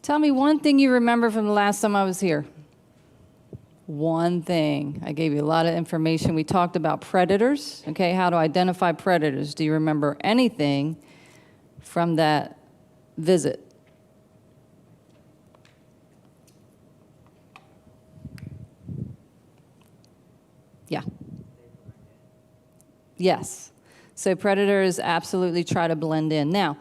Tell me one thing you remember from the last time I was here. One thing. I gave you a lot of information. We talked about predators, okay, how to identify predators. Do you remember anything from that visit? Yeah. Yes. So predators absolutely try to blend in. Now,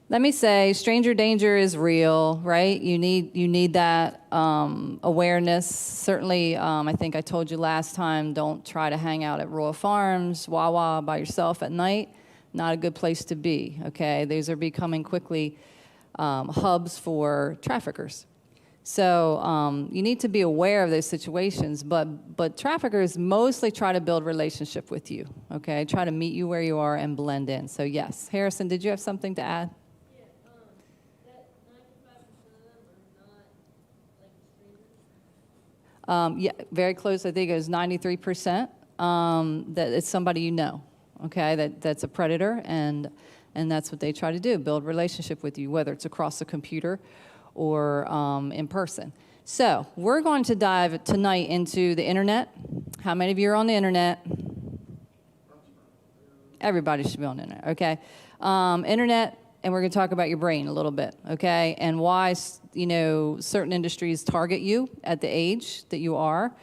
let me say, stranger danger is real, right? You need that awareness. Certainly, I think I told you last time, don't try to hang out at Royal Farms, Wawa by yourself at night. Not a good place to be, okay? These are becoming quickly hubs for traffickers. So you need to be aware of those situations, but traffickers mostly try to build relationship with you, okay? Try to meet you where you are and blend in. So yes. Harrison, did you have something to add? Yeah, very close. I think it was 93%. That it's somebody you know, okay? That's a predator, and that's what they try to do: build relationship with you, whether it's across the computer or in person. So we're going to dive tonight into the internet. How many of you are on the internet? Everybody should be on the internet, okay? Internet. And we're going to talk about your brain a little bit, okay? And why, certain industries target you at the age that you are.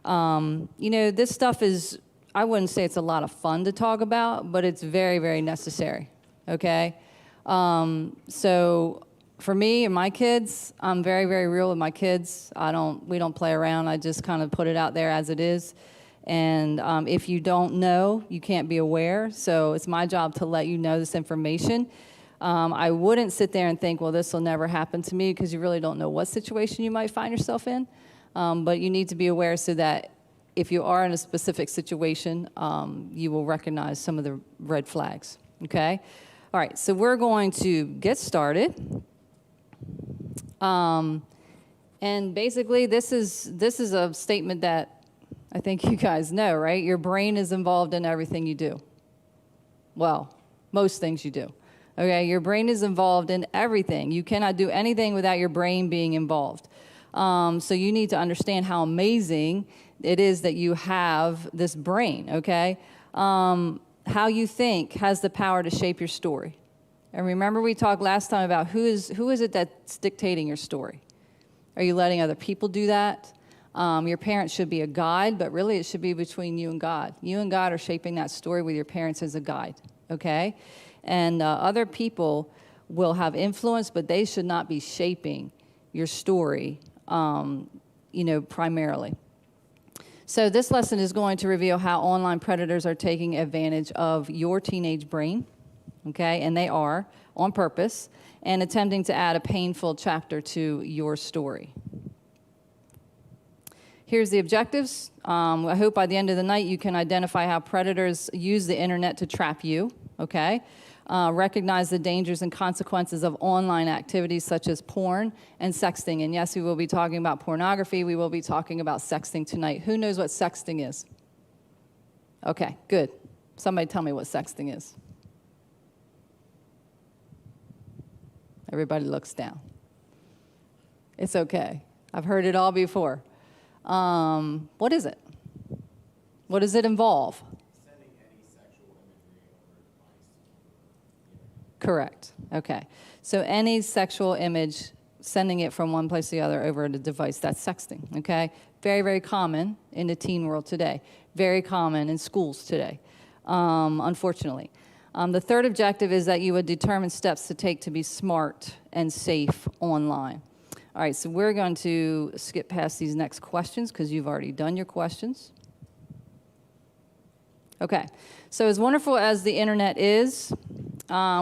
This stuff is, I wouldn't say it's a lot of fun to talk about, but it's very, very necessary, okay? So for me and my kids, I'm very, very real with my kids. We don't play around. I just kind of put it out there as it is. And if you don't know, you can't be aware. So it's my job to let you know this information. I wouldn't sit there and think, well, this will never happen to me, because you really don't know what situation you might find yourself in. But you need to be aware so that if you are in a specific situation, you will recognize some of the red flags, okay? All right, so we're going to get started. And basically, this is a statement that I think you guys know, right? Your brain is involved in everything you do. Well, most things you do. Okay, your brain is involved in everything. You cannot do anything without your brain being involved. So you need to understand how amazing it is that you have this brain, okay? How you think has the power to shape your story. And remember we talked last time about who is it that's dictating your story? Are you letting other people do that? Your parents should be a guide, but really it should be between you and God. You and God are shaping that story with your parents as a guide, okay? And other people will have influence, but they should not be shaping your story, primarily. So this lesson is going to reveal how online predators are taking advantage of your teenage brain, okay? And they are, on purpose, and attempting to add a painful chapter to your story. Here's the objectives. I hope by the end of the night you can identify how predators use the internet to trap you, okay? Recognize the dangers and consequences of online activities such as porn and sexting. And yes, we will be talking about pornography. We will be talking about sexting tonight. Who knows what sexting is? Okay, good. Somebody tell me what sexting is. Everybody looks down. It's okay. I've heard it all before. What is it? What does it involve? Correct. Okay. So any sexual image, sending it from one place to the other over the device, that's sexting, okay? Very, very common in the teen world today. Very common in schools today, unfortunately. The third objective is that you would determine steps to take to be smart and safe online. All right, so we're going to skip past these next questions because you've already done your questions. Okay, so as wonderful as the internet is,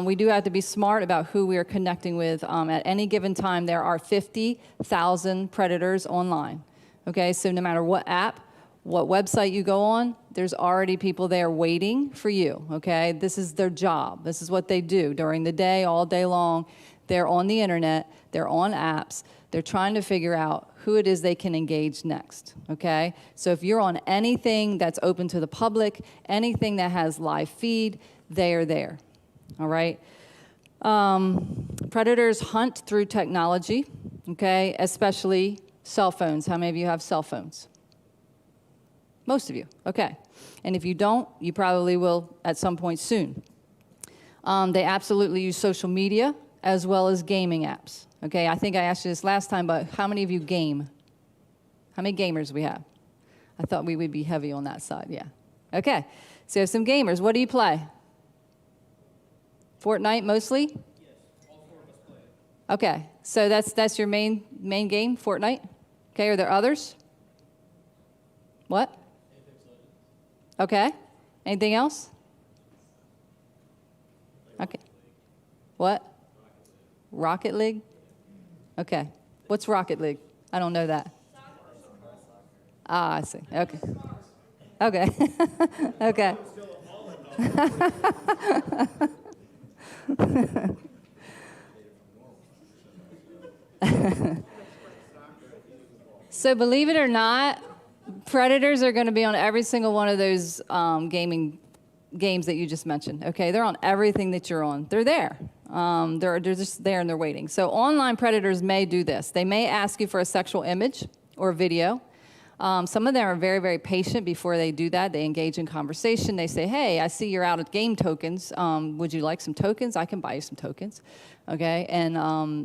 we do have to be smart about who we are connecting with. At any given time, there are 50,000 predators online. Okay, so no matter what app, what website you go on, there's already people there waiting for you, okay? This is their job. This is what they do during the day, all day long. They're on the internet. They're on apps. They're trying to figure out who it is they can engage next, okay? So if you're on anything that's open to the public, anything that has live feed, they are there, all right? Predators hunt through technology, okay? Especially cell phones. How many of you have cell phones? Most of you, okay. And if you don't, you probably will at some point soon. They absolutely use social media as well as gaming apps, okay? I think I asked you this last time, but how many of you game? How many gamers we have? I thought we would be heavy on that side, yeah. Okay, so you have some gamers. What do you play? Fortnite mostly? Yes, all four of us play it. Okay, so that's your main game, Fortnite? Okay, are there others? What? Okay, anything else? Okay. What? Rocket League? Okay. What's Rocket League? I don't know that. Ah, I see. Okay. Okay. Okay. So believe it or not, predators are going to be on every single one of those games that you just mentioned. Okay, they're on everything that you're on. They're there. They're just there and they're waiting. So online predators may do this. They may ask you for a sexual image or video. Some of them are very, very patient before they do that. They engage in conversation. They say, hey, I see you're out of game tokens. Would you like some tokens? I can buy you some tokens. Okay, and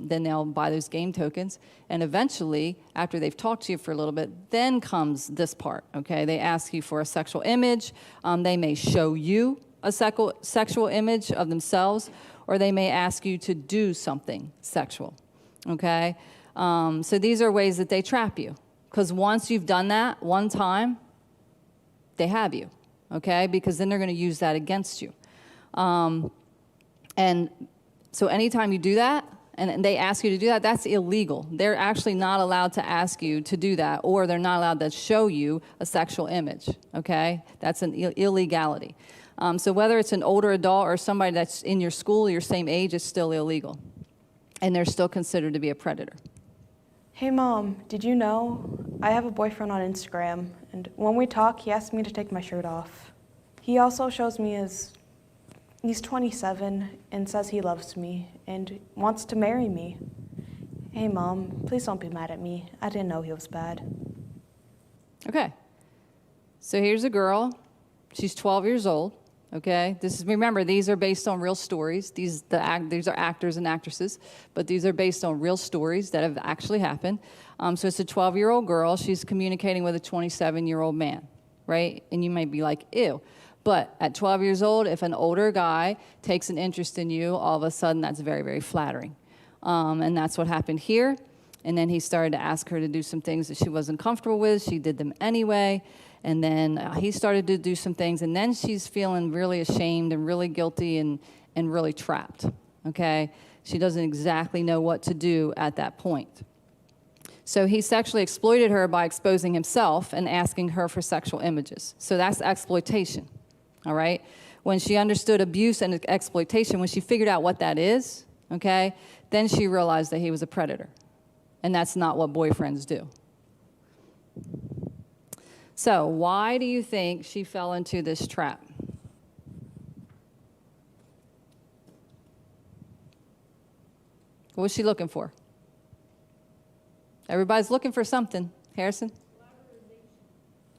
then they'll buy those game tokens. And eventually, after they've talked to you for a little bit, then comes this part. Okay, they ask you for a sexual image. They may show you a sexual image of themselves, or they may ask you to do something sexual. Okay, so these are ways that they trap you. Because once you've done that one time, they have you, okay? Because then they're going to use that against you. And so anytime you do that, and they ask you to do that, that's illegal. They're actually not allowed to ask you to do that, or they're not allowed to show you a sexual image, okay? That's an illegality. So whether it's an older adult or somebody that's in your school, your same age, it's still illegal. And they're still considered to be a predator. Hey Mom, did you know I have a boyfriend on Instagram, and when we talk, he asks me to take my shirt off. He also shows me he's 27 and says he loves me and wants to marry me. Hey Mom, please don't be mad at me. I didn't know he was bad. Okay, so here's a girl. She's 12 years old. Okay, remember, these are based on real stories. These are actors and actresses, but these are based on real stories that have actually happened. So it's a 12-year-old girl. She's communicating with a 27-year-old man, right? And you might be like, ew. But at 12 years old, if an older guy takes an interest in you, all of a sudden that's very, very flattering. And that's what happened here. And then he started to ask her to do some things that she wasn't comfortable with. She did them anyway. And then he started to do some things, and then she's feeling really ashamed and really guilty and really trapped, okay? She doesn't exactly know what to do at that point. So he sexually exploited her by exposing himself and asking her for sexual images. So that's exploitation, all right? When she understood abuse and exploitation, when she figured out what that is, okay, then she realized that he was a predator. And that's not what boyfriends do. So why do you think she fell into this trap? What was she looking for? Everybody's looking for something. Harrison?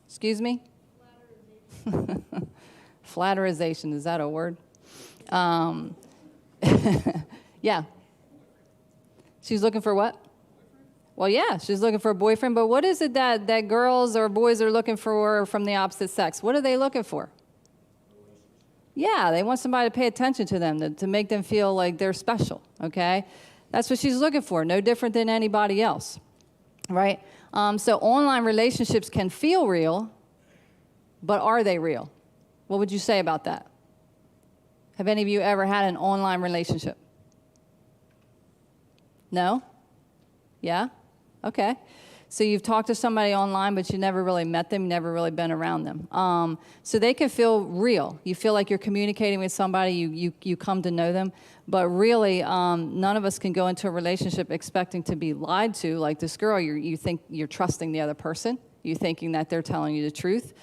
Excuse me? Flatterization, is that a word? Yeah. She's looking for what? Well, yeah, she's looking for a boyfriend, but what is it that girls or boys are looking for from the opposite sex? What are they looking for? Yeah, they want somebody to pay attention to them, to make them feel like they're special, okay? That's what she's looking for, no different than anybody else, right? So online relationships can feel real, but are they real? What would you say about that? Have any of you ever had an online relationship? No? Yeah? Okay. So you've talked to somebody online, but you never really met them, never really been around them. So they can feel real. You feel like you're communicating with somebody, you come to know them, but really none of us can go into a relationship expecting to be lied to. Like this girl, you think you're trusting the other person. You're thinking that they're telling you the truth.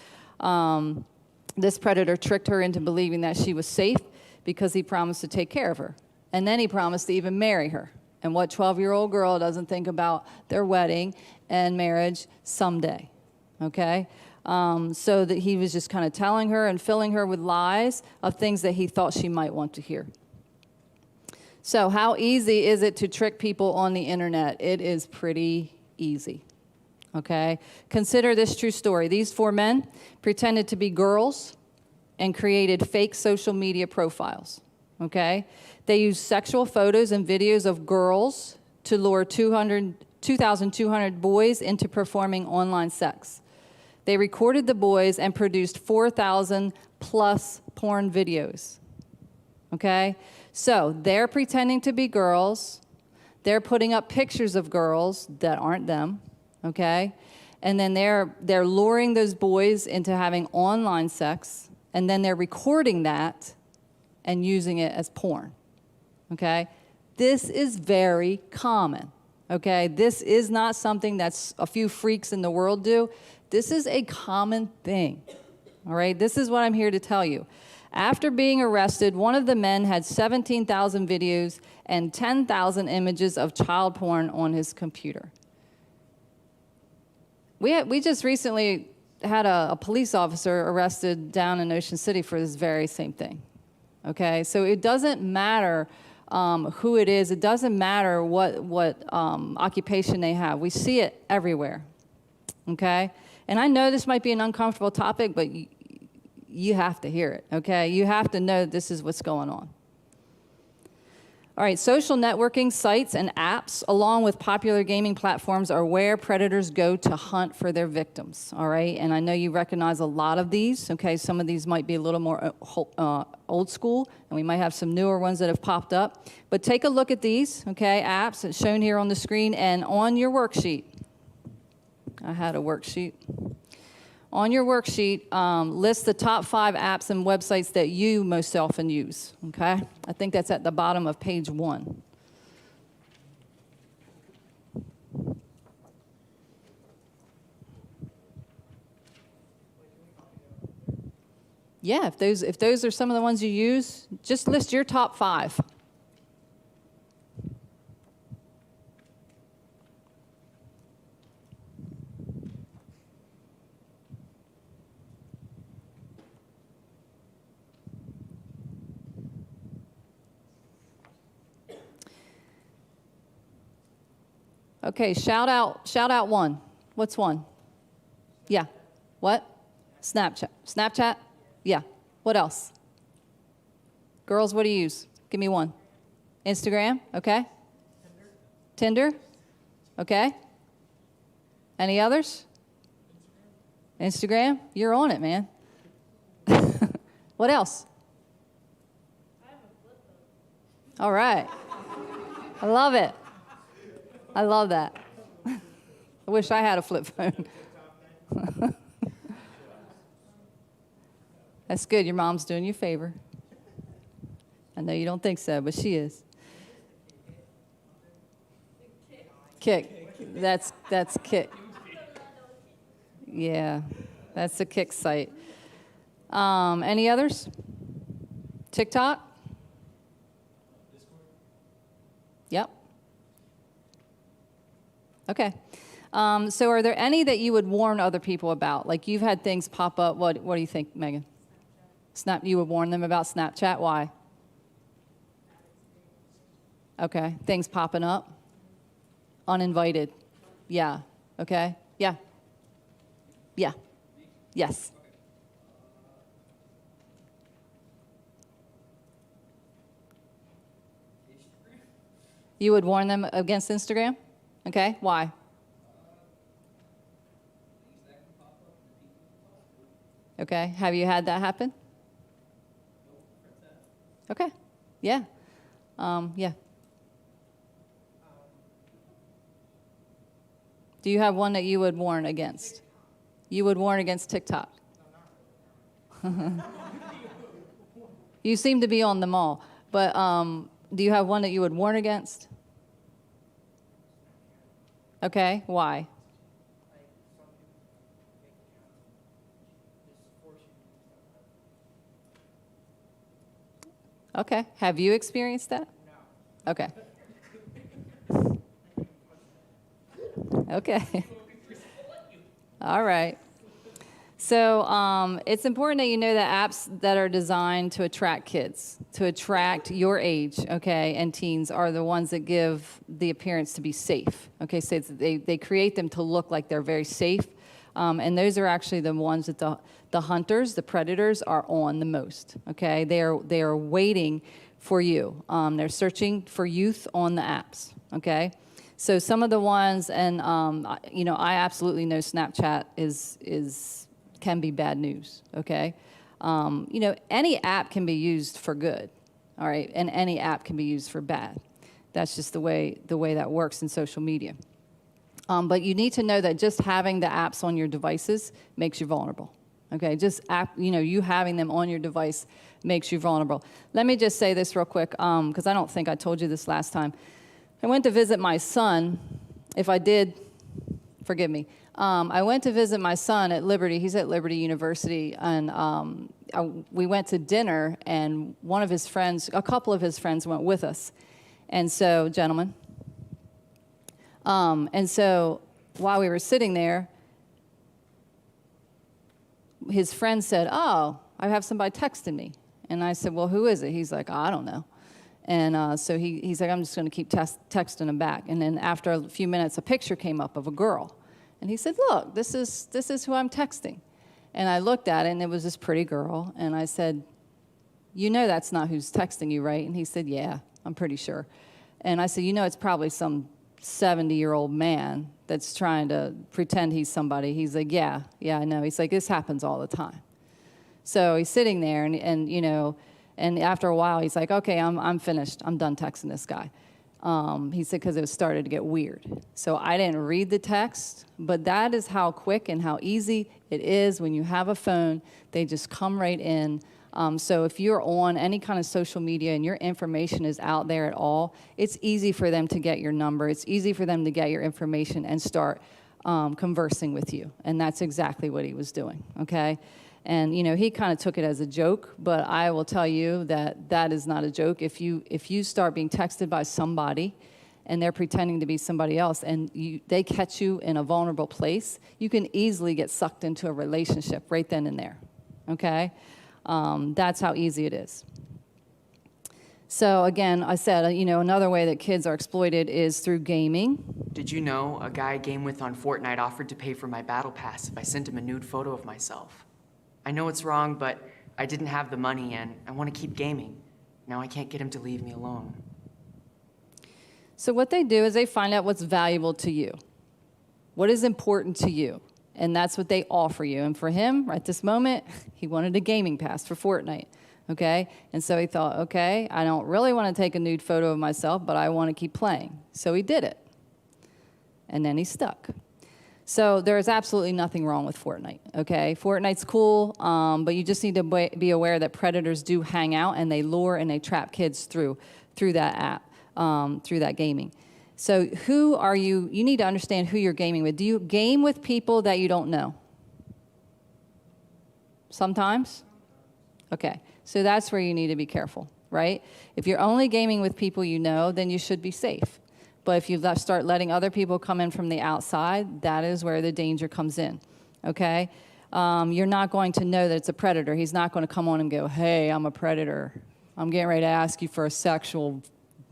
This predator tricked her into believing that she was safe because he promised to take care of her. And then he promised to even marry her. And what 12-year-old girl doesn't think about their wedding and marriage someday, okay? So that he was just kind of telling her and filling her with lies of things that he thought she might want to hear. So how easy is it to trick people on the internet? It is pretty easy, okay? Consider this true story. These 4 men pretended to be girls and created fake social media profiles, okay? They used sexual photos and videos of girls to lure 2,200 boys into performing online sex. They recorded the boys and produced 4,000 plus porn videos, okay? So they're pretending to be girls. They're putting up pictures of girls that aren't them, okay? And then they're luring those boys into having online sex, and then they're recording that and using it as porn, okay? This is very common, okay? This is not something that's a few freaks in the world do. This is a common thing, all right? This is what I'm here to tell you. After being arrested, one of the men had 17,000 videos and 10,000 images of child porn on his computer. We just recently had a police officer arrested down in Ocean City for this very same thing, okay? So it doesn't matter who it is. It doesn't matter what occupation they have. We see it everywhere, okay? And I know this might be an uncomfortable topic, but you have to hear it, okay? You have to know this is what's going on. All right, social networking sites and apps, along with popular gaming platforms, are where predators go to hunt for their victims, all right? And I know you recognize a lot of these, okay? Some of these might be a little more old school, and we might have some newer ones that have popped up. But take a look at these, okay, apps that's shown here on the screen and on your worksheet. I had a worksheet. On your worksheet, list the top 5 apps and websites that you most often use, okay? I think that's at the bottom of page 1. Yeah, if those are some of the ones you use, just list your top 5. Okay, shout out 1. What's 1? Yeah. What? Snapchat. Snapchat? Yeah. What else? Girls, what do you use? Give me 1. Instagram? Okay. Tinder? Okay. Any others? Instagram? You're on it, man. What else? All right. I love it. I love that. I wish I had a flip phone. That's good. Your mom's doing you a favor. I know you don't think so, but she is. Kick. That's Kick. Yeah, that's a Kick site. Any others? TikTok? Yep. Okay. So are there any that you would warn other people about? Like you've had things pop up. What do you think, Megan? You would warn them about Snapchat. Why? Okay. Things popping up. Uninvited. Yeah. Okay. Yeah. Yeah. Yes. You would warn them against Instagram? Okay. Why? Okay. Have you had that happen? Okay. Yeah. Yeah. Do you have one that you would warn against? You would warn against TikTok. You seem to be on them all. But do you have one that you would warn against? Okay. Why? Okay. Have you experienced that? No. Okay. Okay. All right. So it's important that you know that apps that are designed to attract kids, to attract your age, okay, and teens are the ones that give the appearance to be safe. Okay, so they create them to look like they're very safe. And those are actually the ones that the hunters, the predators, are on the most. Okay, they are waiting for you. They're searching for youth on the apps. Okay, so some of the ones, and I absolutely know Snapchat can be bad news. Okay, any app can be used for good. All right, and any app can be used for bad. That's just the way that works in social media. But you need to know that just having the apps on your devices makes you vulnerable. Okay, just you having them on your device makes you vulnerable. Let me just say this real quick, because I don't think I told you this last time. I went to visit my son. If I did, forgive me. I went to visit my son at Liberty. He's at Liberty University, and we went to dinner, and a couple of his friends went with us. And so, gentlemen, and so while we were sitting there, his friend said, "Oh, I have somebody texting me." And I said, "Well, who is it?" He's like, "I don't know." And so he's like, "I'm just going to keep texting him back." And then after a few minutes, a picture came up of a girl. And he said, "Look, this is who I'm texting." And I looked at it, and it was this pretty girl. And I said, "You know that's not who's texting you, right?" And he said, "Yeah, I'm pretty sure." And I said, "It's probably some 70-year-old man that's trying to pretend he's somebody." He's like, yeah, I know. He's like, "This happens all the time." So he's sitting there, and after a while, he's like, "Okay, I'm finished. I'm done texting this guy." He said, because it started to get weird. So I didn't read the text, but that is how quick and how easy it is when you have a phone. They just come right in. So if you're on any kind of social media and your information is out there at all, it's easy for them to get your number. It's easy for them to get your information and start conversing with you. And that's exactly what he was doing, okay? And, he kind of took it as a joke, but I will tell you that is not a joke. If you start being texted by somebody and they're pretending to be somebody else and they catch you in a vulnerable place, you can easily get sucked into a relationship right then and there, okay? That's how easy it is. So again, I said, another way that kids are exploited is through gaming. Did you know a guy I game with on Fortnite offered to pay for my battle pass if I sent him a nude photo of myself? I know it's wrong, but I didn't have the money and I want to keep gaming. Now I can't get him to leave me alone. So what they do is they find out what's valuable to you, what is important to you. And that's what they offer you. And for him, at this moment, he wanted a gaming pass for Fortnite, okay? And so he thought, okay, I don't really want to take a nude photo of myself, but I want to keep playing. So he did it. And then he's stuck. So there is absolutely nothing wrong with Fortnite, okay? Fortnite's cool, but you just need to be aware that predators do hang out, and they lure and they trap kids through that app, through that gaming. So who are you? You need to understand who you're gaming with. Do you game with people that you don't know? Sometimes? Okay, so that's where you need to be careful, right? If you're only gaming with people you know, then you should be safe. But if you start letting other people come in from the outside, that is where the danger comes in, okay? You're not going to know that it's a predator. He's not going to come on and go, "Hey, I'm a predator. I'm getting ready to ask you for a sexual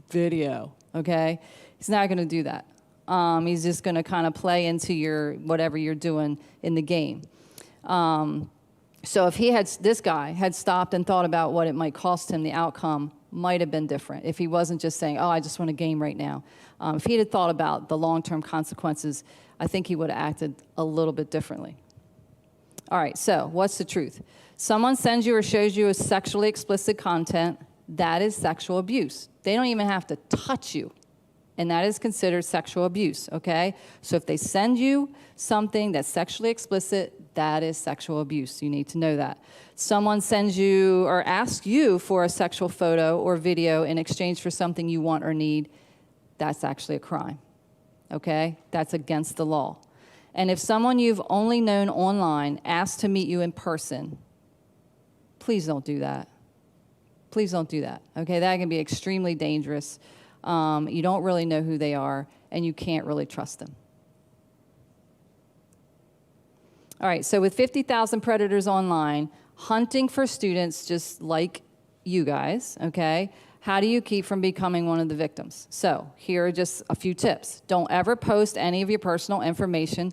video," okay? He's not going to do that. He's just going to kind of play into whatever you're doing in the game. So if this guy had stopped and thought about what it might cost him, the outcome might have been different. If he wasn't just saying, "Oh, I just want to game right now." If he had thought about the long-term consequences, I think he would have acted a little bit differently. All right, so what's the truth? Someone sends you or shows you a sexually explicit content, that is sexual abuse. They don't even have to touch you. And that is considered sexual abuse, okay? So if they send you something that's sexually explicit, that is sexual abuse. You need to know that. Someone sends you or asks you for a sexual photo or video in exchange for something you want or need, that's actually a crime, okay? That's against the law. And if someone you've only known online asks to meet you in person, please don't do that. Please don't do that, okay? That can be extremely dangerous. You don't really know who they are, and you can't really trust them. All right, so with 50,000 predators online, hunting for students just like you guys, okay, how do you keep from becoming one of the victims? So here are just a few tips. Don't ever post any of your personal information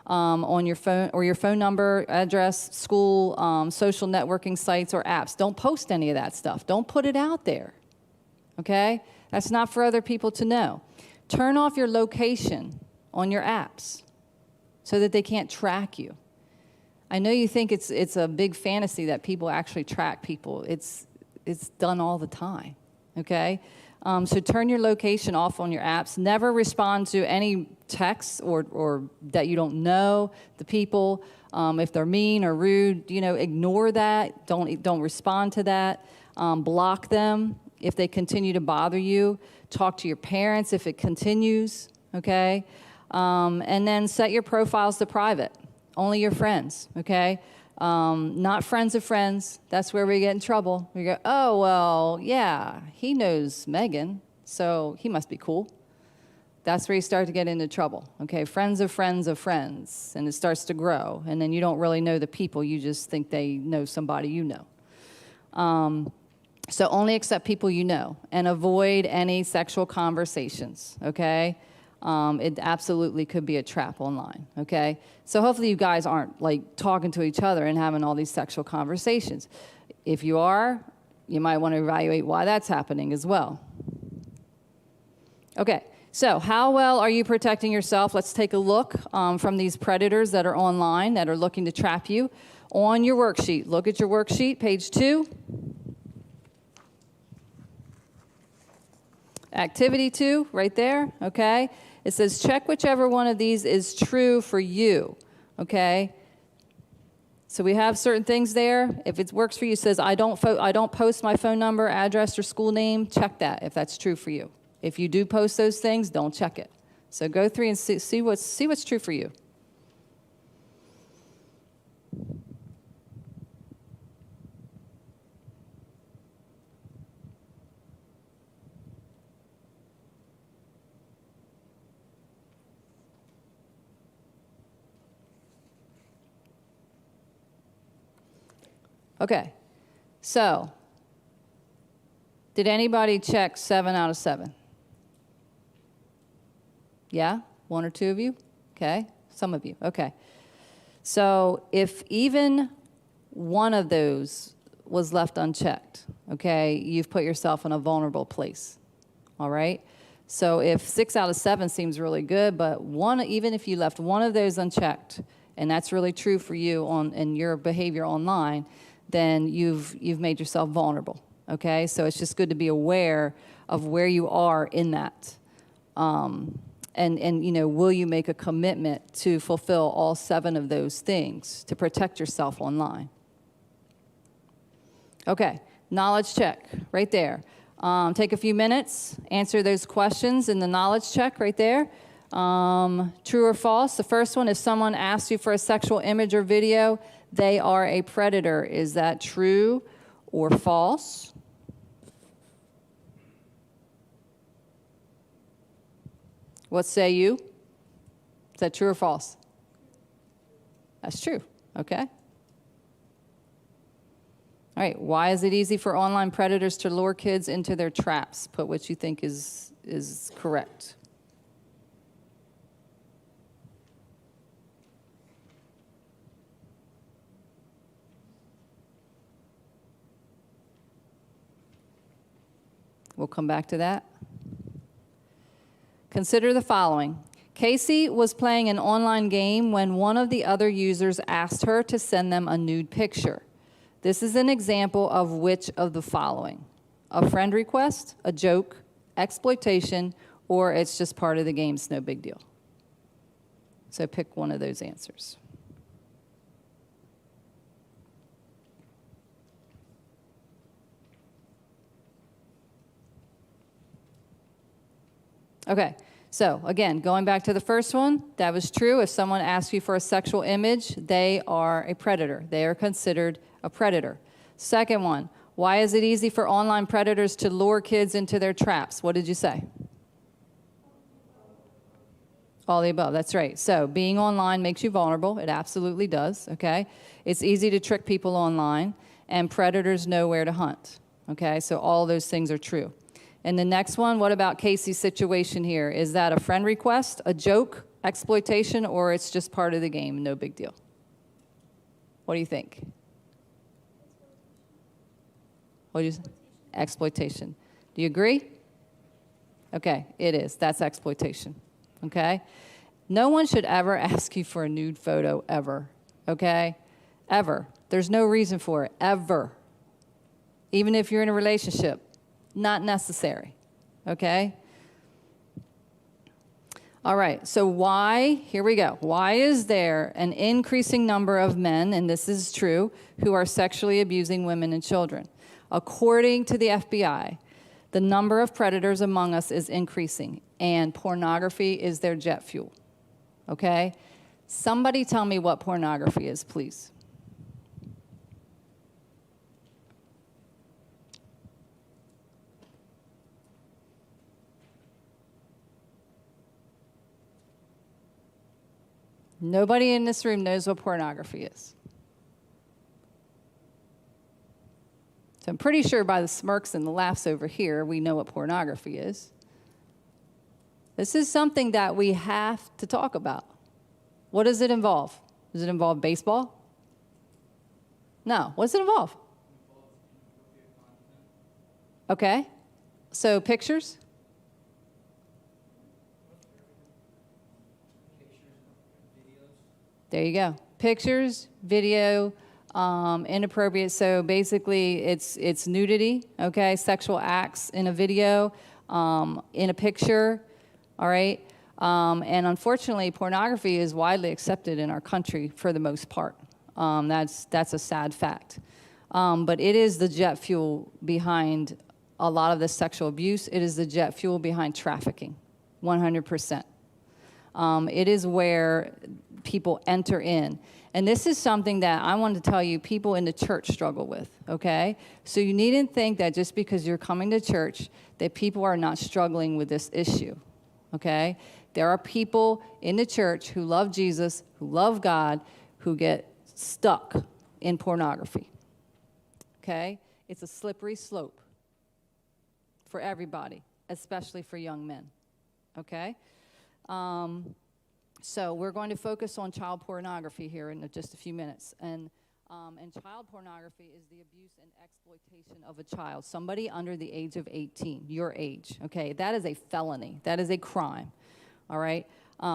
on your phone or your phone number, address, school, social networking sites, or apps. Don't post any of that stuff. Don't put it out there, okay? That's not for other people to know. Turn off your location on your apps so that they can't track you. I know you think it's a big fantasy that people actually track people. It's done all the time, okay? So turn your location off on your apps. Never respond to any texts or that you don't know the people. If they're mean or rude, ignore that. Don't respond to that. Block them if they continue to bother you. Talk to your parents if it continues, okay? And then set your profiles to private. Only your friends, okay? Not friends of friends. That's where we get in trouble. We go, oh, well, yeah, he knows Megan, so he must be cool. That's where you start to get into trouble, okay? Friends of friends of friends, and it starts to grow, and then you don't really know the people. You just think they know somebody you know. So only accept people you know, and avoid any sexual conversations, okay? It absolutely could be a trap online, okay? So hopefully you guys aren't like talking to each other and having all these sexual conversations. If you are, you might want to evaluate why that's happening as well. Okay, so how well are you protecting yourself? Let's take a look from these predators that are online that are looking to trap you. On your worksheet, look at your worksheet, page 2. Activity 2, right there, okay? It says check whichever one of these is true for you, okay? So we have certain things there. If it works for you, it says I don't post my phone number, address, or school name. Check that if that's true for you. If you do post those things, don't check it. So go through and see what's true for you. Okay, so did anybody check 7 out of 7? Yeah? 1 or 2 of you? Okay, some of you, okay. So if even one of those was left unchecked, okay, you've put yourself in a vulnerable place, all right? So if 6 out of 7 seems really good, but even if you left one of those unchecked, and that's really true for you in your behavior online, then you've made yourself vulnerable, okay? So it's just good to be aware of where you are in that. And will you make a commitment to fulfill all 7 of those things to protect yourself online? Okay, knowledge check, right there. Take a few minutes, answer those questions in the knowledge check right there. True or false? The first one, if someone asks you for a sexual image or video, they are a predator. Is that true or false? What say you? Is that true or false? That's true. Okay. All right. Why is it easy for online predators to lure kids into their traps? Put what you think is correct. We'll come back to that. Consider the following. Casey was playing an online game when one of the other users asked her to send them a nude picture. This is an example of which of the following? A friend request, a joke, exploitation, or it's just part of the game, it's no big deal. So pick one of those answers. Okay, so again, going back to the first one, that was true. If someone asks you for a sexual image, they are a predator. They are considered a predator. Second one, why is it easy for online predators to lure kids into their traps? What did you say? All the above, that's right. So being online makes you vulnerable. It absolutely does, okay? It's easy to trick people online, and predators know where to hunt, okay? So all those things are true. And the next one, what about Casey's situation here? Is that a friend request, a joke, exploitation, or it's just part of the game, no big deal? What do you think? What do you say? Exploitation. Do you agree? Okay, it is. That's exploitation. Okay? No one should ever ask you for a nude photo, ever. Okay? Ever. There's no reason for it, ever. Even if you're in a relationship, not necessary. Okay? All right, so why, here we go. Why is there an increasing number of men, and this is true, who are sexually abusing women and children? According to the FBI, the number of predators among us is increasing, and pornography is their jet fuel, okay? Somebody tell me what pornography is, please. Nobody in this room knows what pornography is. So I'm pretty sure by the smirks and the laughs over here, we know what pornography is. This is something that we have to talk about. What does it involve? Does it involve baseball? No. What does it involve? Okay. So pictures? There you go. Pictures, video, inappropriate. So basically, it's nudity, okay? Sexual acts in a video, in a picture, all right? And unfortunately, pornography is widely accepted in our country for the most part. That's a sad fact. But it is the jet fuel behind a lot of the sexual abuse. It is the jet fuel behind trafficking, 100%. It is where people enter in. And this is something that I want to tell you people in the church struggle with, okay? So you needn't think that just because you're coming to church that people are not struggling with this issue, okay? There are people in the church who love Jesus, who love God, who get stuck in pornography, okay? It's a slippery slope for everybody, especially for young men, okay? So we're going to focus on child pornography here in just a few minutes. And child pornography is the abuse and exploitation of a child, somebody under the age of 18, your age, okay? That is a felony. That is a crime, all right?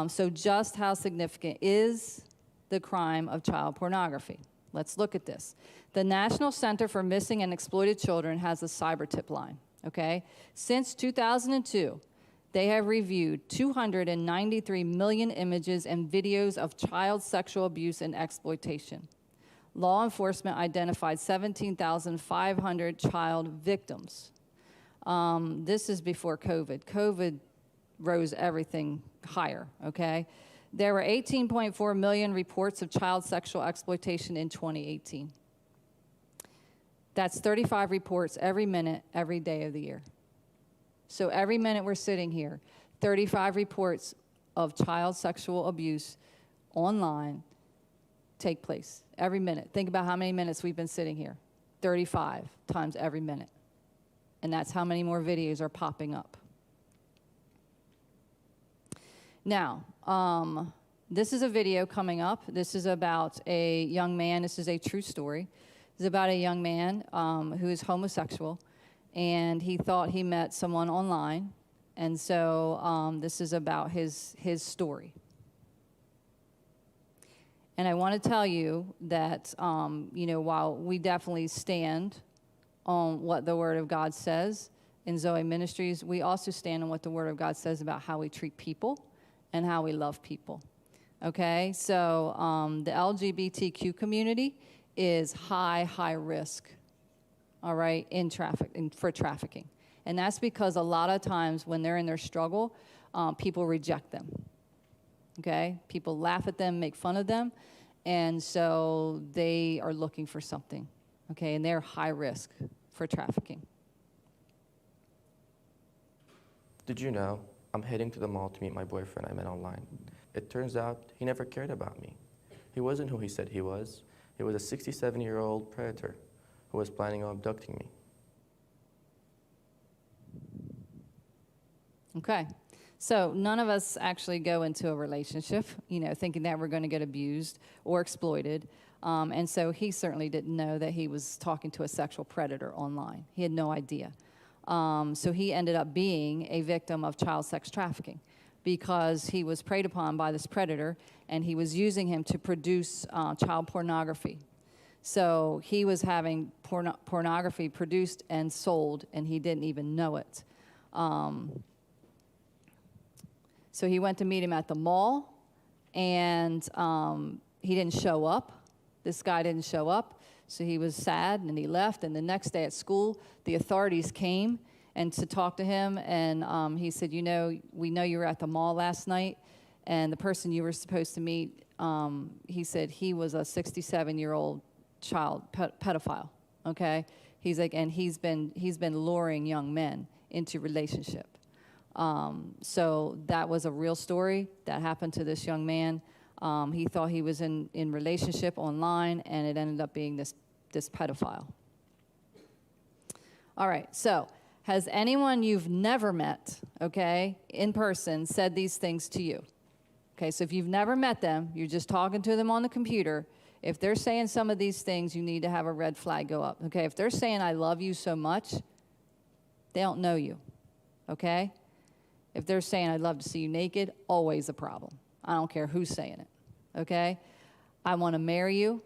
So just how significant is the crime of child pornography? Let's look at this. The National Center for Missing and Exploited Children has a cyber tip line, okay? Since 2002, they have reviewed 293 million images and videos of child sexual abuse and exploitation. Law enforcement identified 17,500 child victims. This is before COVID. COVID rose everything higher, okay? There were 18.4 million reports of child sexual exploitation in 2018. That's 35 reports every minute, every day of the year. So every minute we're sitting here, 35 reports of child sexual abuse online take place every minute. Think about how many minutes we've been sitting here. 35 times every minute. And that's how many more videos are popping up. Now, this is a video coming up. This is about a young man. This is a true story. This is about a young man who is homosexual. And he thought he met someone online, and so this is about his story. And I want to tell you that, while we definitely stand on what the Word of God says in Zoe Ministries, we also stand on what the Word of God says about how we treat people and how we love people, okay? So the LGBTQ community is high risk, all right, for trafficking. And that's because a lot of times when they're in their struggle, people reject them, okay? People laugh at them, make fun of them, and so they are looking for something, okay? And they're high risk for trafficking. Did you know I'm heading to the mall to meet my boyfriend I met online. It turns out he never cared about me. He wasn't who he said he was. He was a 67-year-old predator who was planning on abducting me. Okay. So none of us actually go into a relationship, thinking that we're going to get abused or exploited. And so he certainly didn't know that he was talking to a sexual predator online. He had no idea. So he ended up being a victim of child sex trafficking because he was preyed upon by this predator, and he was using him to produce child pornography. So he was having pornography produced and sold, and he didn't even know it. So he went to meet him at the mall, and he didn't show up. This guy didn't show up, so he was sad, and he left. And the next day at school, the authorities came and to talk to him, and he said, we know you were at the mall last night, and the person you were supposed to meet, he said he was a 67-year-old child pedophile, okay? He's like, and he's been luring young men into relationship. So that was a real story that happened to this young man. He thought he was in relationship online, and it ended up being this pedophile. All right, so has anyone you've never met, okay, in person said these things to you? Okay, so if you've never met them, you're just talking to them on the computer. If they're saying some of these things, you need to have a red flag go up, okay? If they're saying, I love you so much, they don't know you, okay? If they're saying, I'd love to see you naked, always a problem. I don't care who's saying it, okay? I want to marry you,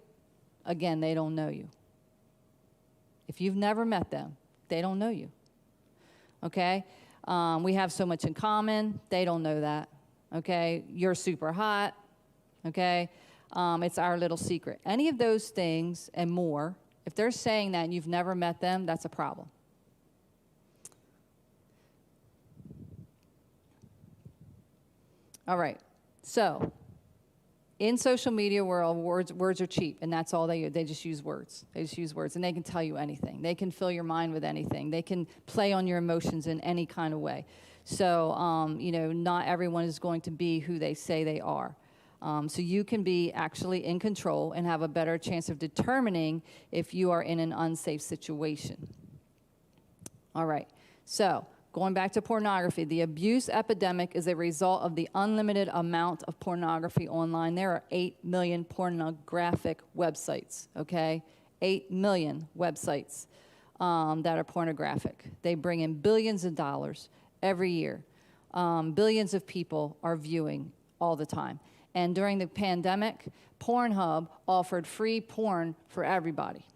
again, they don't know you. If you've never met them, they don't know you, okay? We have so much in common, they don't know that, okay? You're super hot, okay? It's our little secret. Any of those things and more, if they're saying that and you've never met them, that's a problem. All right, so in social media world, words are cheap, and that's all they just use words. They just use words, and they can tell you anything. They can fill your mind with anything. They can play on your emotions in any kind of way. So, not everyone is going to be who they say they are. So you can be actually in control and have a better chance of determining if you are in an unsafe situation. All right, so going back to pornography, the abuse epidemic is a result of the unlimited amount of pornography online. There are 8 million pornographic websites, okay? 8 million websites that are pornographic. They bring in billions of dollars every year. Billions of people are viewing all the time. And during the pandemic, Pornhub offered free porn for everybody.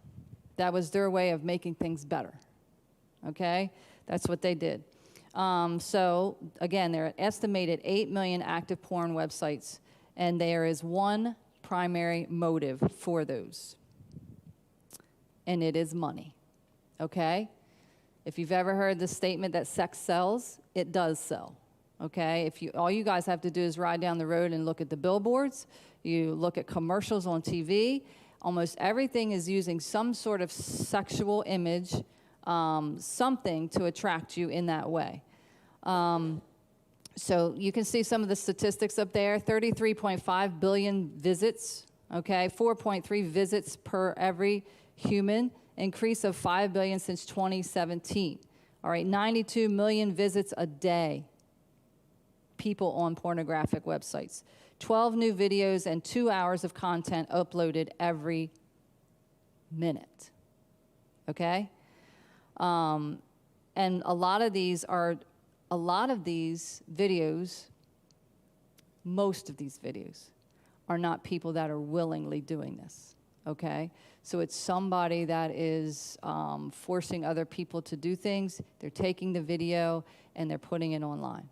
That was their way of making things better, okay? That's what they did. So, again, there are estimated 8 million active porn websites, and there is one primary motive for those, and it is money, okay? If you've ever heard the statement that sex sells, it does sell, okay? All you guys have to do is ride down the road and look at the billboards. You look at commercials on TV. Almost everything is using some sort of sexual image, something to attract you in that way. So you can see some of the statistics up there. 33.5 billion visits, okay? 4.3 visits per every human, increase of 5 billion since 2017. All right, 92 million visits a day, people on pornographic websites. 12 new videos and 2 hours of content uploaded every minute, okay? And a lot of these videos, most of these videos are not people that are willingly doing this, okay? So it's somebody that is forcing other people to do things. They're taking the video and they're putting it online.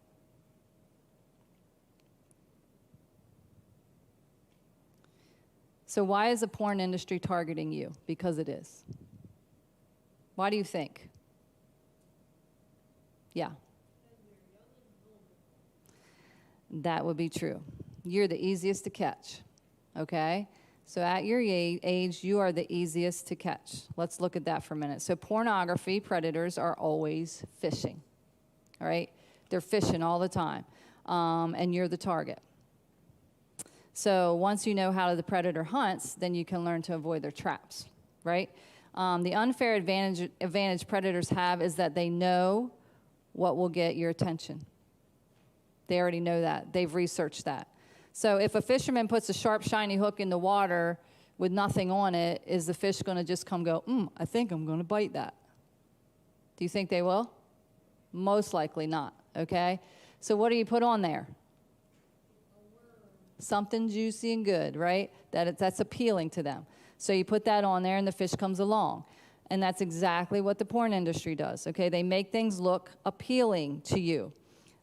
So why is the porn industry targeting you? Because it is. Why do you think? Yeah. That would be true. You're the easiest to catch, okay? So at your age, you are the easiest to catch. Let's look at that for a minute. So pornography predators are always fishing, all right? They're fishing all the time, and you're the target. So once you know how the predator hunts, then you can learn to avoid their traps, right? The unfair advantage predators have is that they know what will get your attention. They already know that. They've researched that. So if a fisherman puts a sharp, shiny hook in the water with nothing on it, is the fish going to just come go, I think I'm going to bite that? Do you think they will? Most likely not, okay? So what do you put on there? Something juicy and good, right? That's appealing to them. So you put that on there and the fish comes along. And that's exactly what the porn industry does, okay? They make things look appealing to you.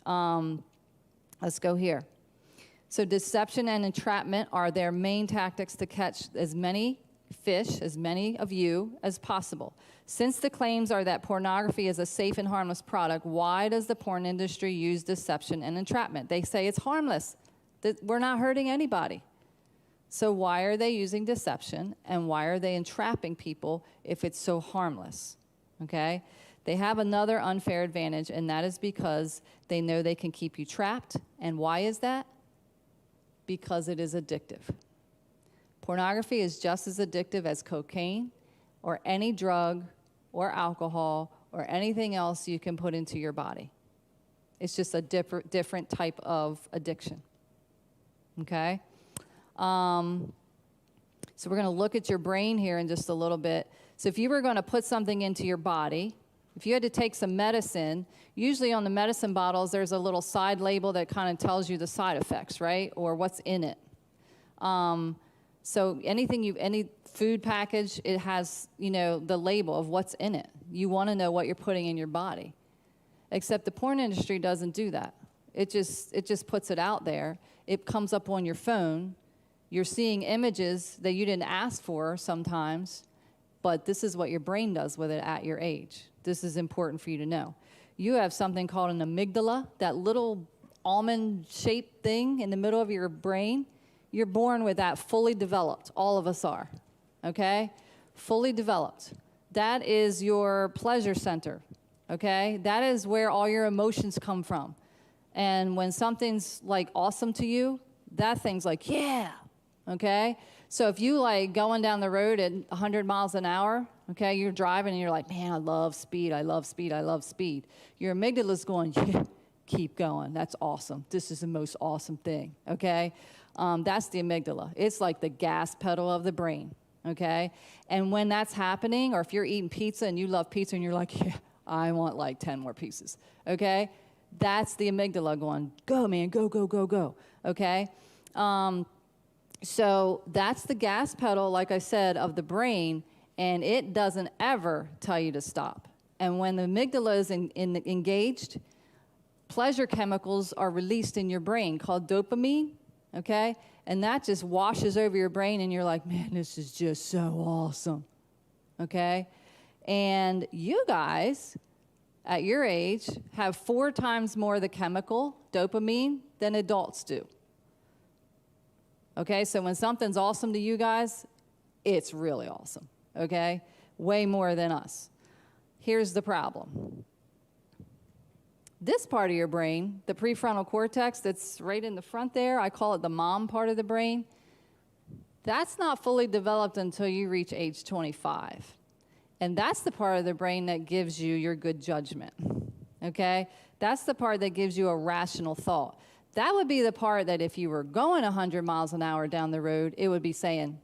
Let's go here. So deception and entrapment are their main tactics to catch as many fish, as many of you as possible. Since the claims are that pornography is a safe and harmless product, why does the porn industry use deception and entrapment? They say it's harmless, that we're not hurting anybody. So why are they using deception, and why are they entrapping people if it's so harmless? Okay? They have another unfair advantage, and that is because they know they can keep you trapped. And why is that? Because it is addictive. Pornography is just as addictive as cocaine or any drug or alcohol or anything else you can put into your body. It's just a different type of addiction. Okay? So we're going to look at your brain here in just a little bit. So if you were going to put something into your body, if you had to take some medicine, usually on the medicine bottles, there's a little side label that kind of tells you the side effects, right? Or what's in it. So any food package, it has, the label of what's in it. You want to know what you're putting in your body. Except the porn industry doesn't do that. It just puts it out there. It comes up on your phone. You're seeing images that you didn't ask for sometimes, but this is what your brain does with it at your age. This is important for you to know. You have something called an amygdala, that little almond-shaped thing in the middle of your brain. You're born with that fully developed. All of us are, okay? Fully developed. That is your pleasure center, okay? That is where all your emotions come from. And when something's like awesome to you, that thing's like, yeah, okay? So if you like going down the road at 100 miles an hour, okay, you're driving and you're like, man, I love speed, I love speed, I love speed. Your amygdala's going, yeah, keep going, that's awesome. This is the most awesome thing, okay? That's the amygdala. It's like the gas pedal of the brain, okay? And when that's happening, or if you're eating pizza and you love pizza and you're like, yeah, I want like 10 more pieces, okay? That's the amygdala going, go, man, go, go, go, go, okay? So that's the gas pedal, like I said, of the brain, and it doesn't ever tell you to stop. And when the amygdala is engaged, pleasure chemicals are released in your brain called dopamine, okay? And that just washes over your brain, and you're like, man, this is just so awesome, okay? And you guys, at your age, have 4 times more of the chemical, dopamine, than adults do. Okay, so when something's awesome to you guys, it's really awesome, okay? Way more than us. Here's the problem. This part of your brain, the prefrontal cortex that's right in the front there, I call it the mom part of the brain, that's not fully developed until you reach age 25. And that's the part of the brain that gives you your good judgment, okay? That's the part that gives you a rational thought. That would be the part that if you were going 100 miles an hour down the road, it would be saying,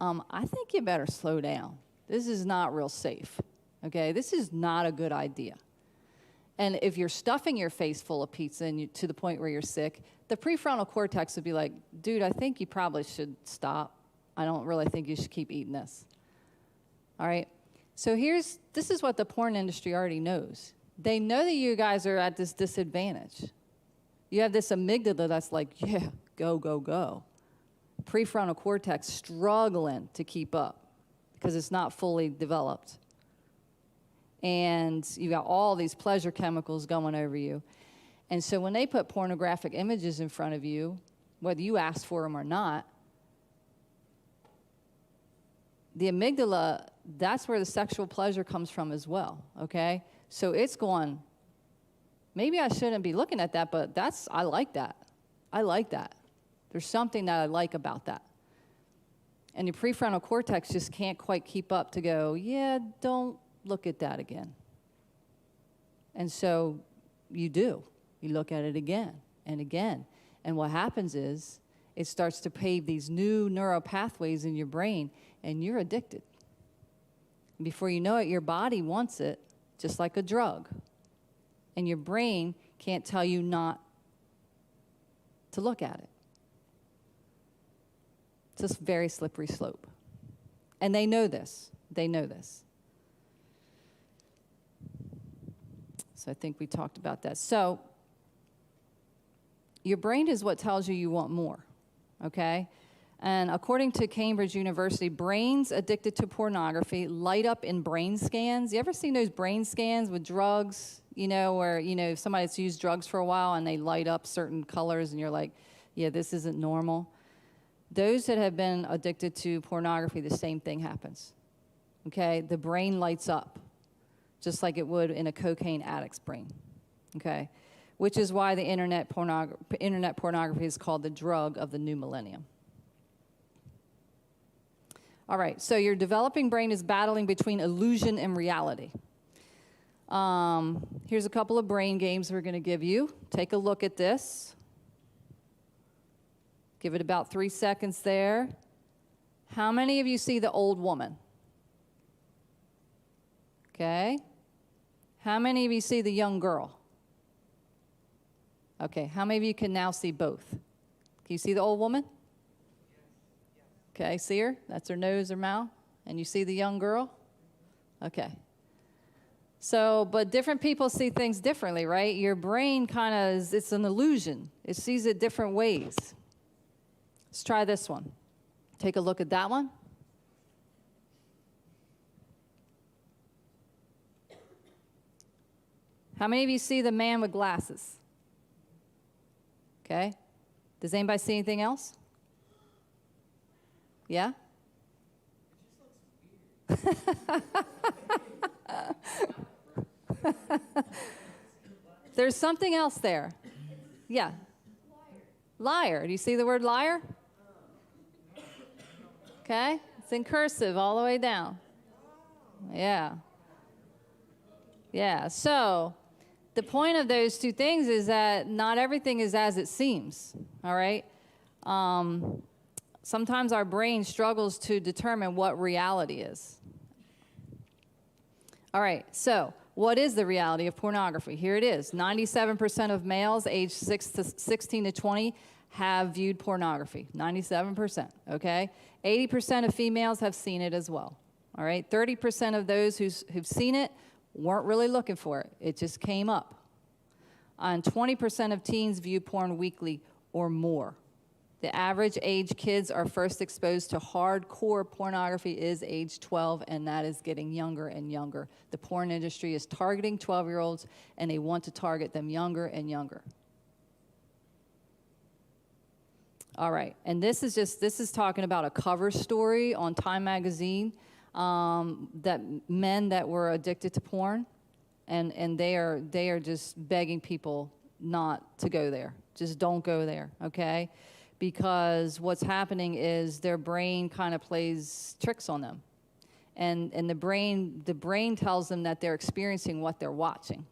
I think you better slow down. This is not real safe, okay? This is not a good idea. And if you're stuffing your face full of pizza and to the point where you're sick, the prefrontal cortex would be like, dude, I think you probably should stop. I don't really think you should keep eating this. All right? So this is what the porn industry already knows. They know that you guys are at this disadvantage. You have this amygdala that's like, yeah, go, go, go. Prefrontal cortex struggling to keep up because it's not fully developed. And you got all these pleasure chemicals going over you. And so when they put pornographic images in front of you, whether you ask for them or not, the amygdala, that's where the sexual pleasure comes from as well, okay? So it's going, maybe I shouldn't be looking at that, but I like that. I like that. There's something that I like about that. And your prefrontal cortex just can't quite keep up to go, yeah, don't look at that again. And so you do. You look at it again and again. And what happens is it starts to pave these new neural pathways in your brain, and you're addicted. And before you know it, your body wants it, just like a drug. And your brain can't tell you not to look at it. It's a very slippery slope. And they know this. They know this. So I think we talked about that. So your brain is what tells you you want more, okay? And according to Cambridge University, brains addicted to pornography light up in brain scans. You ever seen those brain scans with drugs, where, if somebody's used drugs for a while and they light up certain colors and you're like, yeah, this isn't normal. Those that have been addicted to pornography, the same thing happens, okay? The brain lights up, just like it would in a cocaine addict's brain, okay? Which is why the internet pornography is called the drug of the new millennium. All right, so your developing brain is battling between illusion and reality. Here's a couple of brain games we're going to give you. Take a look at this. Give it about 3 seconds there. How many of you see the old woman? Okay. How many of you see the young girl? Okay, how many of you can now see both? Can you see the old woman? Okay, see her? That's her nose or mouth. And you see the young girl? Okay. So, but different people see things differently, right? Your brain kind of, it's an illusion. It sees it different ways. Let's try this one. Take a look at that one. How many of you see the man with glasses? Okay. Does anybody see anything else? Yeah? There's something else there. Yeah. Liar. Do you see the word liar? Okay. It's in cursive all the way down. Yeah. Yeah. So the point of those two things is that not everything is as it seems. All right. Sometimes our brain struggles to determine what reality is. All right, so what is the reality of pornography? Here it is. 97% of males aged 16 to 20 have viewed pornography. 97%, okay? 80% of females have seen it as well. All right, 30% of those who've seen it weren't really looking for it. It just came up. And 20% of teens view porn weekly or more. The average age kids are first exposed to hardcore pornography is age 12, and that is getting younger and younger. The porn industry is targeting 12-year-olds, and they want to target them younger and younger. All right, and this is talking about a cover story on Time magazine that men that were addicted to porn, and they are just begging people not to go there. Just don't go there, okay? Because what's happening is their brain kind of plays tricks on them. And the brain tells them that they're experiencing what they're watching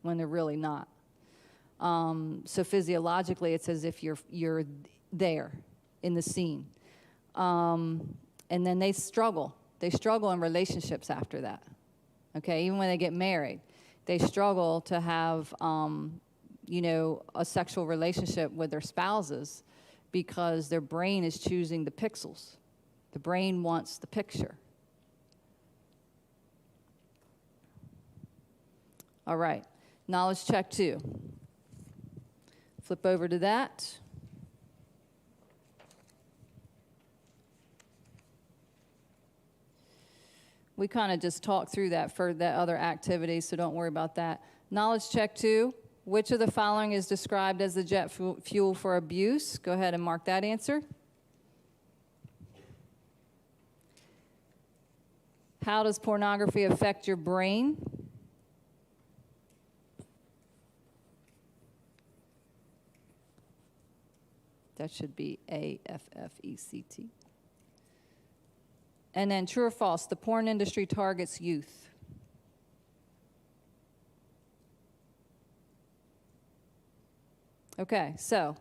when they're really not. So physiologically, it's as if you're there in the scene. And then they struggle. They struggle in relationships after that. Okay, even when they get married, they struggle to have, a sexual relationship with their spouses, because their brain is choosing the pixels. The brain wants the picture. All right, knowledge check 2. Flip over to that. We kind of just talked through that for that other activity, so don't worry about that. Knowledge check 2. Which of the following is described as the jet fuel for abuse? Go ahead and mark that answer. How does pornography affect your brain? That should be AFFECT. And then true or false, the porn industry targets youth. Okay, so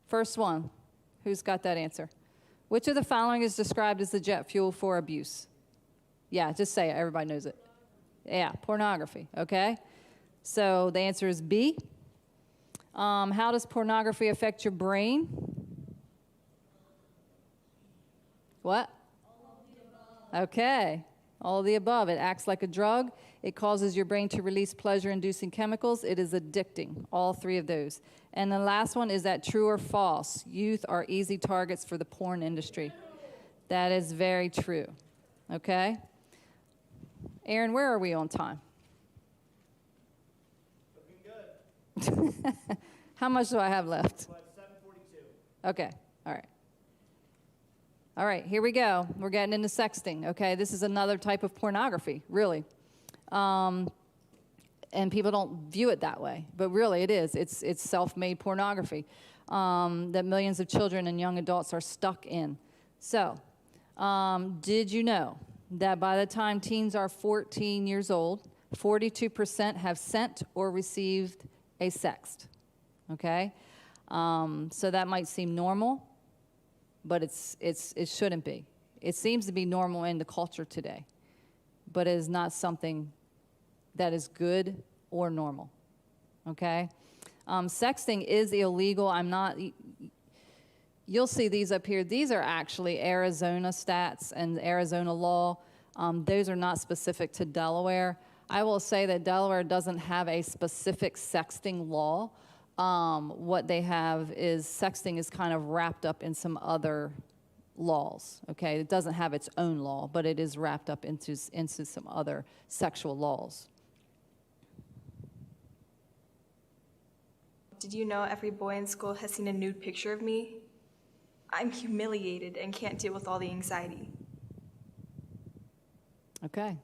first one, who's got that answer? Which of the following is described as the jet fuel for abuse? Yeah, just say it. Everybody knows it. Yeah, pornography, okay? So the answer is B. How does pornography affect your brain? What? Okay, all of the above. It acts like a drug. It causes your brain to release pleasure-inducing chemicals. It is addicting, all three of those. And the last one, is that true or false? Youth are easy targets for the porn industry. That is very true, okay? Aaron, where are we on time? Looking good. How much do I have left? We'll have 7:42. Okay, all right. All right, here we go. We're getting into sexting, okay? This is another type of pornography, really. And people don't view it that way, but really it is. It's self-made pornography that millions of children and young adults are stuck in. So, did you know that by the time teens are 14 years old, 42% have sent or received a sext, okay? So that might seem normal, but it shouldn't be. It seems to be normal in the culture today, but it is not something that is good or normal, okay? Sexting is illegal. You'll see these up here. These are actually Arizona stats and Arizona law. Those are not specific to Delaware. I will say that Delaware doesn't have a specific sexting law. What they have is sexting is kind of wrapped up in some other laws, okay? It doesn't have its own law, but it is wrapped up into some other sexual laws. Did you know every boy in school has seen a nude picture of me? I'm humiliated and can't deal with all the anxiety. Okay.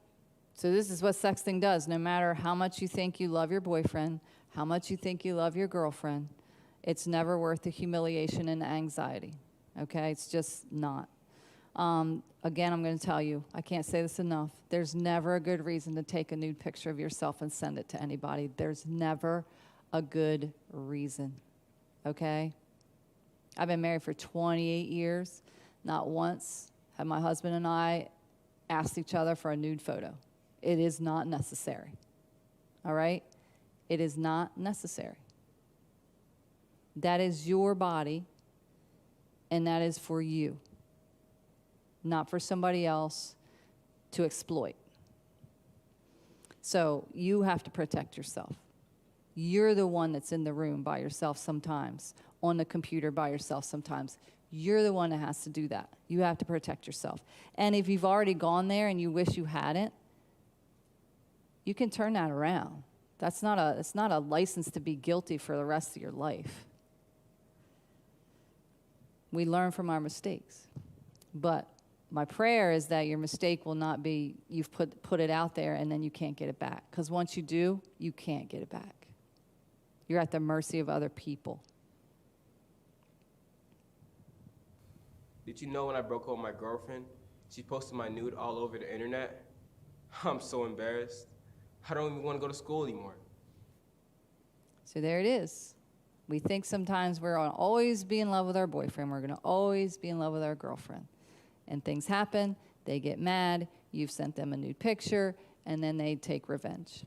So this is what sexting does. No matter how much you think you love your boyfriend, how much you think you love your girlfriend, it's never worth the humiliation and the anxiety. Okay? It's just not. Again, I'm going to tell you, I can't say this enough. There's never a good reason to take a nude picture of yourself and send it to anybody. There's never a good reason. Okay? I've been married for 28 years. Not once have my husband and I asked each other for a nude photo. It is not necessary. All right? It is not necessary. That is your body, and that is for you, not for somebody else to exploit. So you have to protect yourself. You're the one that's in the room by yourself sometimes, on the computer by yourself sometimes. You're the one that has to do that. You have to protect yourself. And if you've already gone there and you wish you hadn't, you can turn that around. It's not a license to be guilty for the rest of your life. We learn from our mistakes. But my prayer is that your mistake will not be you've put it out there and then you can't get it back. Because once you do, you can't get it back. You're at the mercy of other people. Did you know when I broke up with my girlfriend, she posted my nude all over the internet? I'm so embarrassed. I don't even want to go to school anymore. So there it is. We think sometimes we're going to always be in love with our boyfriend. We're going to always be in love with our girlfriend. And things happen. They get mad. You've sent them a nude picture. And then they take revenge.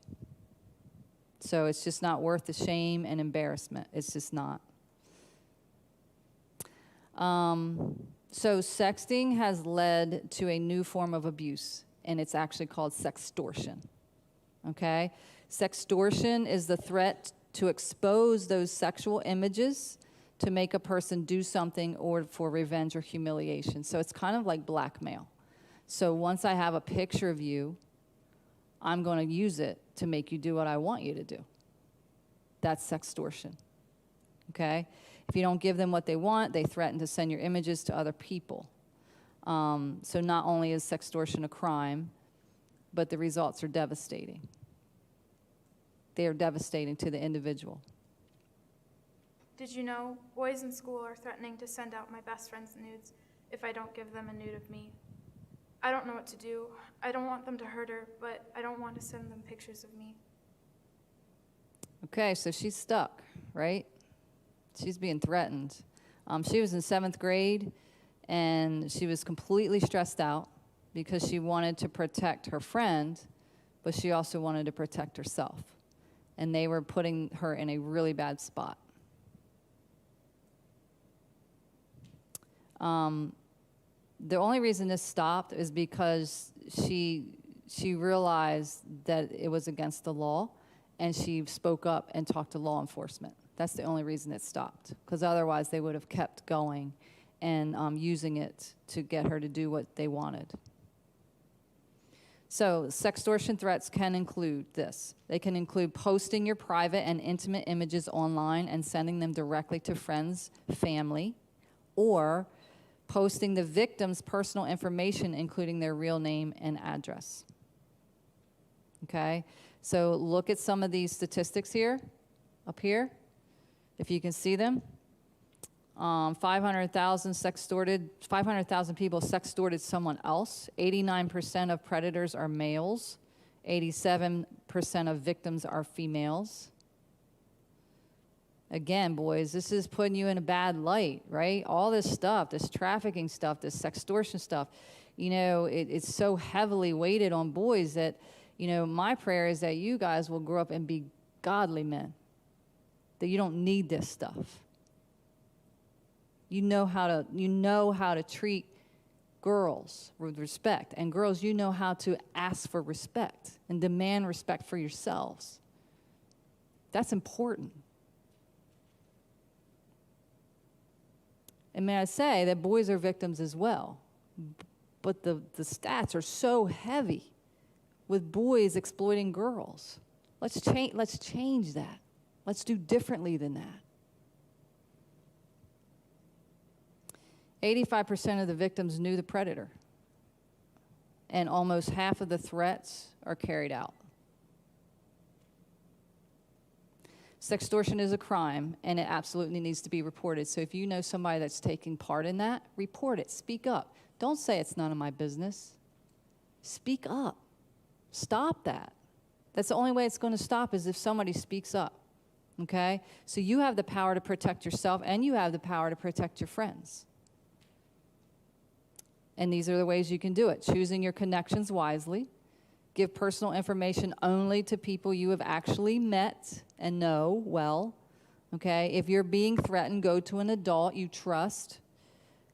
So it's just not worth the shame and embarrassment. It's just not. So sexting has led to a new form of abuse. And it's actually called sextortion. Okay? Sextortion is the threat to expose those sexual images to make a person do something or for revenge or humiliation. So it's kind of like blackmail. So once I have a picture of you, I'm going to use it to make you do what I want you to do. That's sextortion. Okay? If you don't give them what they want, they threaten to send your images to other people. So not only is sextortion a crime, but the results are devastating. They are devastating to the individual. Did you know boys in school are threatening to send out my best friend's nudes if I don't give them a nude of me? I don't know what to do. I don't want them to hurt her, but I don't want to send them pictures of me. Okay, so she's stuck, right? She's being threatened. She was in 7th grade, and she was completely stressed out because she wanted to protect her friend, but she also wanted to protect herself. And they were putting her in a really bad spot. The only reason this stopped is because she realized that it was against the law, and she spoke up and talked to law enforcement. That's the only reason it stopped, because otherwise they would have kept going and using it to get her to do what they wanted. So sextortion threats can include this. They can include posting your private and intimate images online and sending them directly to friends, family, or posting the victim's personal information, including their real name and address. Okay? So look at some of these statistics here, up here, if you can see them. 500,000 people sextorted someone else. 89% of predators are males. 87% of victims are females. Again, boys, this is putting you in a bad light, right? All this stuff, this trafficking stuff, this sextortion stuff, you know, it's so heavily weighted on boys that, you know, my prayer is that you guys will grow up and be godly men, that you don't need this stuff. You know how to treat girls with respect. And girls, you know how to ask for respect and demand respect for yourselves. That's important. And may I say that boys are victims as well. But the stats are so heavy with boys exploiting girls. Let's change that. Let's do differently than that. 85% of the victims knew the predator, and almost half of the threats are carried out. Sextortion is a crime, and it absolutely needs to be reported. So if you know somebody that's taking part in that, report it. Speak up. Don't say it's none of my business. Speak up. Stop that. That's the only way it's going to stop, is if somebody speaks up. Okay? So you have the power to protect yourself, and you have the power to protect your friends. And these are the ways you can do it. Choosing your connections wisely. Give personal information only to people you have actually met and know well. Okay? If you're being threatened, go to an adult you trust.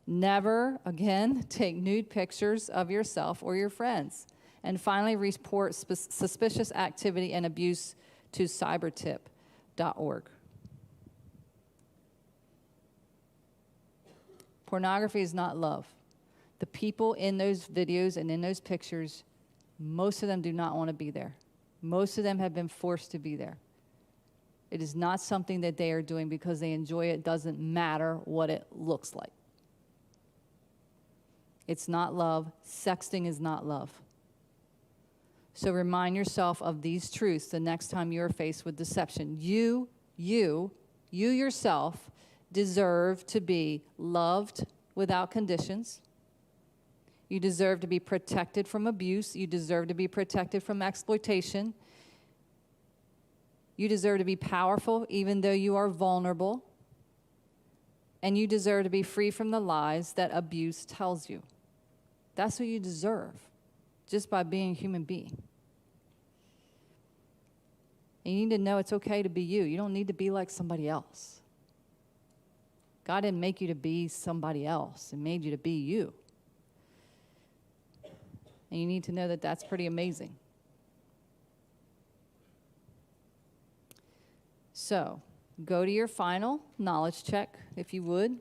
Never, again, take nude pictures of yourself or your friends. And finally, report suspicious activity and abuse to cybertip.org. Pornography is not love. The people in those videos and in those pictures, most of them do not want to be there. Most of them have been forced to be there. It is not something that they are doing because they enjoy it. It doesn't matter what it looks like. It's not love. Sexting is not love. So remind yourself of these truths the next time you're faced with deception. You yourself deserve to be loved without conditions. You deserve to be protected from abuse. You deserve to be protected from exploitation. You deserve to be powerful even though you are vulnerable. And you deserve to be free from the lies that abuse tells you. That's what you deserve, just by being a human being. And you need to know it's okay to be you. You don't need to be like somebody else. God didn't make you to be somebody else. He made you to be you. And you need to know that that's pretty amazing. So, go to your final knowledge check, if you would.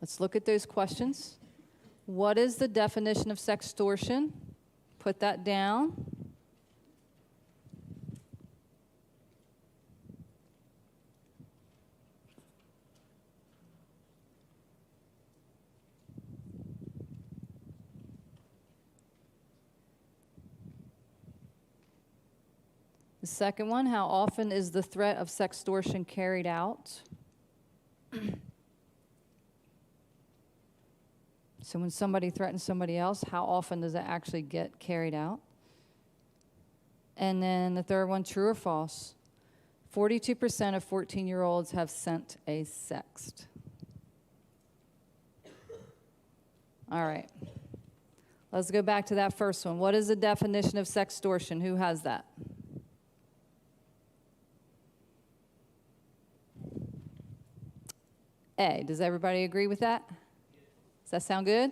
Let's look at those questions. What is the definition of sextortion? Put that down. The The second one, how often is the threat of sextortion carried out? So when somebody threatens somebody else, how often does it actually get carried out? And then the third one, true or false? 42% of 14-year-olds have sent a sext. All right. Let's go back to that first one. What is the definition of sextortion? Who has that? A. Does everybody agree with that? Does that sound good?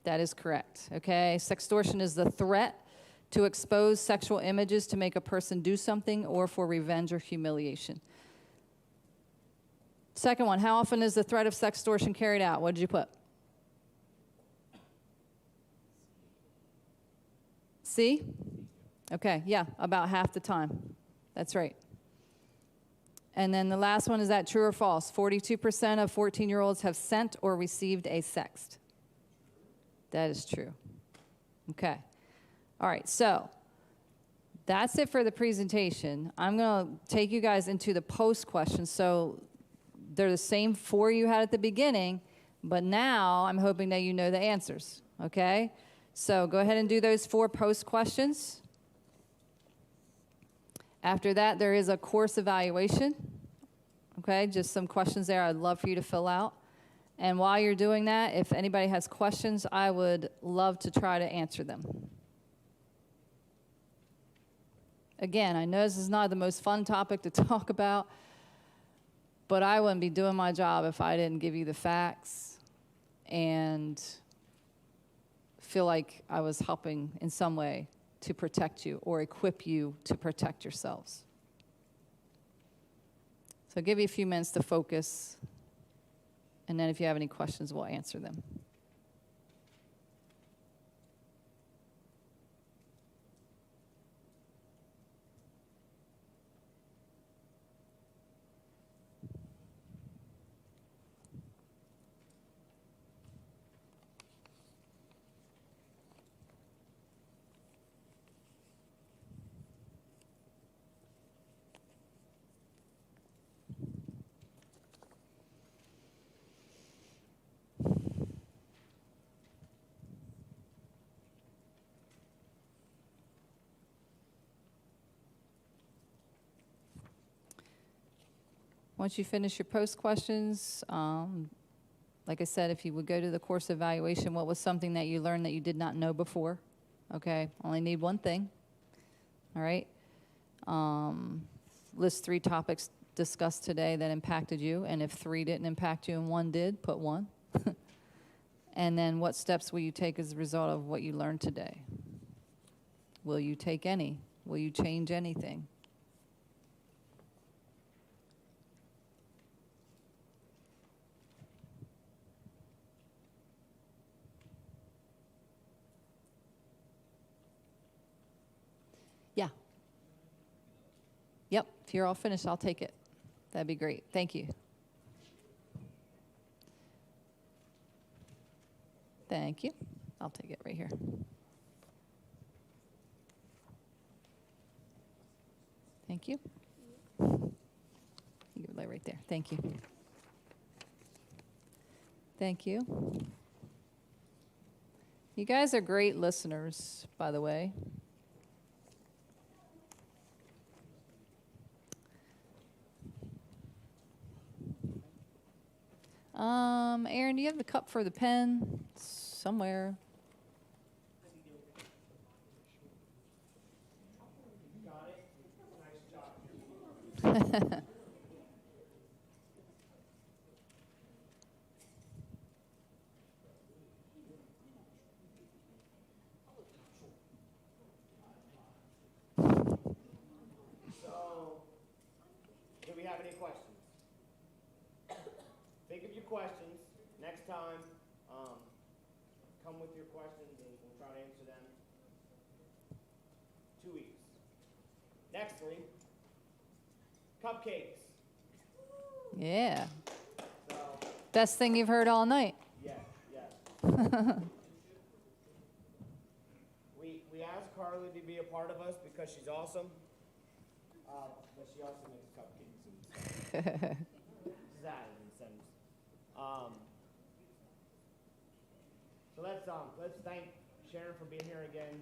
That is correct. Okay. Sextortion is the threat to expose sexual images to make a person do something or for revenge or humiliation. Second one, how often is the threat of sextortion carried out? What did you put? C? Okay, yeah, about half the time. That's right. And then the last one, is that true or false? 42% of 14-year-olds have sent or received a sext. That is true. Okay. All right, so that's it for the presentation. I'm going to take you guys into the post questions. So they're the same four you had at the beginning, but now I'm hoping that you know the answers, okay? So go ahead and do those 4 post questions. After that, there is a course evaluation, okay? Just some questions there I'd love for you to fill out. And while you're doing that, if anybody has questions, I would love to try to answer them. Again, I know this is not the most fun topic to talk about, but I wouldn't be doing my job if I didn't give you the facts and feel like I was helping in some way to protect you or equip you to protect yourselves. So I'll give you a few minutes to focus, and then if you have any questions, we'll answer them. Once you finish your post questions, like I said, if you would go to the course evaluation, what was something that you learned that you did not know before? Okay, only need one thing. All right. List 3 topics discussed today that impacted you, and if 3 didn't impact you and 1 did, put 1. And then what steps will you take as a result of what you learned today? Will you take any? Will you change anything? Yeah. Yep, if you're all finished, I'll take it. That'd be great. Thank you. Thank you. I'll take it right here. Thank you. You can lay right there. Thank you. Thank you. You guys are great listeners, by the way. Aaron, do you have the cup for the pen? Somewhere. Got it. Nice job. So, do we have any questions? Think of your questions. Next time, come with your questions and we'll try to answer them. 2 weeks. Nextly, cupcakes. Yeah. So, Best thing you've heard all night. yes. We asked Carly to be a part of us because she's awesome. But she also makes cupcakes and stuff. She's added incentives. So let's thank Sharon for being here again.